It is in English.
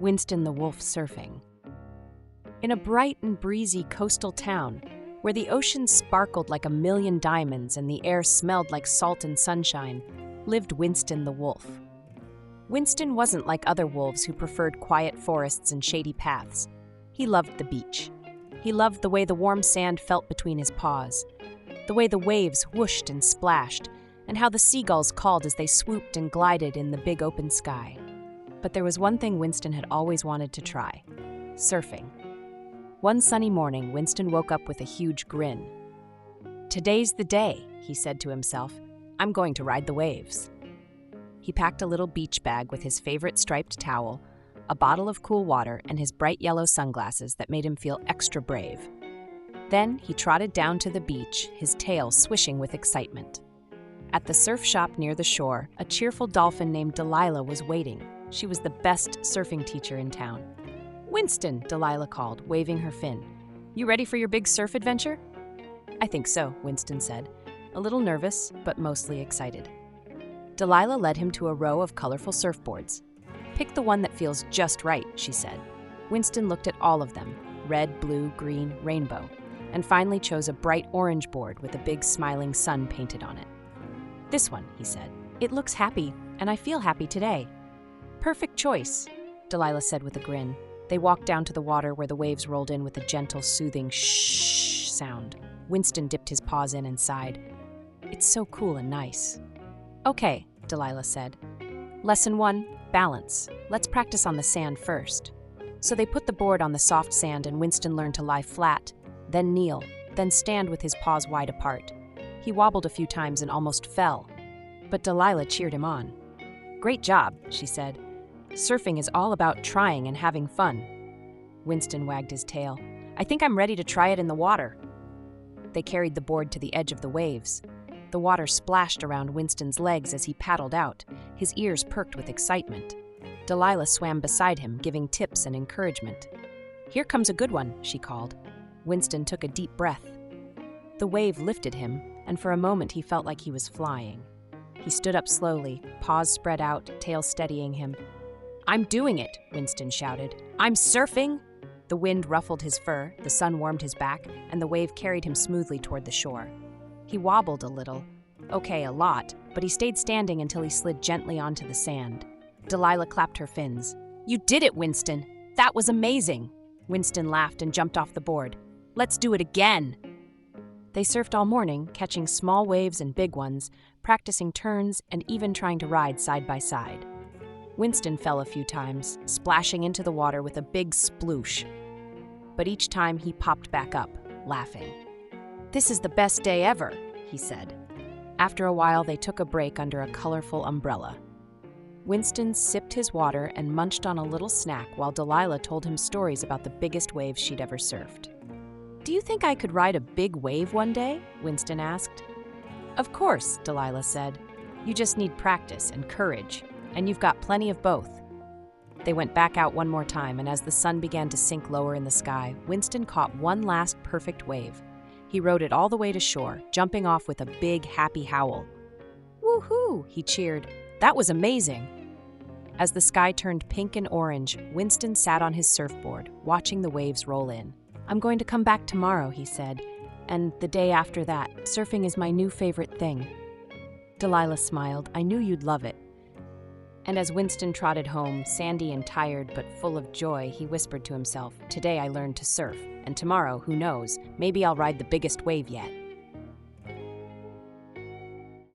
Winston the Wolf surfing. In a bright and breezy coastal town, where the ocean sparkled like a million diamonds and the air smelled like salt and sunshine, lived Winston the Wolf. Winston wasn't like other wolves who preferred quiet forests and shady paths. He loved the beach. He loved the way the warm sand felt between his paws, the way the waves whooshed and splashed, and how the seagulls called as they swooped and glided in the big open sky. But there was one thing Winston had always wanted to try: surfing. One sunny morning, Winston woke up with a huge grin. "Today's the day," he said to himself. "I'm going to ride the waves." He packed a little beach bag with his favorite striped towel, a bottle of cool water, and his bright yellow sunglasses that made him feel extra brave. Then he trotted down to the beach, his tail swishing with excitement. At the surf shop near the shore, a cheerful dolphin named Delilah was waiting. She was the best surfing teacher in town. "Winston," Delilah called, waving her fin. "You ready for your big surf adventure?" "I think so," Winston said, a little nervous, but mostly excited. Delilah led him to a row of colorful surfboards. "Pick the one that feels just right," she said. Winston looked at all of them, red, blue, green, rainbow, and finally chose a bright orange board with a big smiling sun painted on it. "This one," he said. "It looks happy, and I feel happy today." "Perfect choice," Delilah said with a grin. They walked down to the water where the waves rolled in with a gentle, soothing shh sound. Winston dipped his paws in and sighed. "It's so cool and nice." "Okay," Delilah said. "Lesson 1, balance. Let's practice on the sand first." So they put the board on the soft sand and Winston learned to lie flat, then kneel, then stand with his paws wide apart. He wobbled a few times and almost fell, but Delilah cheered him on. "Great job," she said. "Surfing is all about trying and having fun." Winston wagged his tail. "I think I'm ready to try it in the water." They carried the board to the edge of the waves. The water splashed around Winston's legs as he paddled out, his ears perked with excitement. Delilah swam beside him, giving tips and encouragement. "Here comes a good one," she called. Winston took a deep breath. The wave lifted him, and for a moment he felt like he was flying. He stood up slowly, paws spread out, tail steadying him. "I'm doing it," Winston shouted. "I'm surfing!" The wind ruffled his fur, the sun warmed his back, and the wave carried him smoothly toward the shore. He wobbled a little. Okay, a lot, but he stayed standing until he slid gently onto the sand. Delilah clapped her fins. "You did it, Winston! That was amazing!" Winston laughed and jumped off the board. "Let's do it again!" They surfed all morning, catching small waves and big ones, practicing turns, and even trying to ride side by side. Winston fell a few times, splashing into the water with a big sploosh. But each time he popped back up, laughing. "This is the best day ever," he said. After a while, they took a break under a colorful umbrella. Winston sipped his water and munched on a little snack while Delilah told him stories about the biggest waves she'd ever surfed. "Do you think I could ride a big wave one day?" Winston asked. "Of course," Delilah said. "You just need practice and courage, and you've got plenty of both." They went back out one more time, and as the sun began to sink lower in the sky, Winston caught one last perfect wave. He rode it all the way to shore, jumping off with a big, happy howl. "Woohoo!" he cheered. "That was amazing!" As the sky turned pink and orange, Winston sat on his surfboard, watching the waves roll in. "I'm going to come back tomorrow," he said, "and the day after that. Surfing is my new favorite thing." Delilah smiled. "I knew you'd love it." And as Winston trotted home, sandy and tired but full of joy, he whispered to himself, "Today I learned to surf, and tomorrow, who knows, maybe I'll ride the biggest wave yet."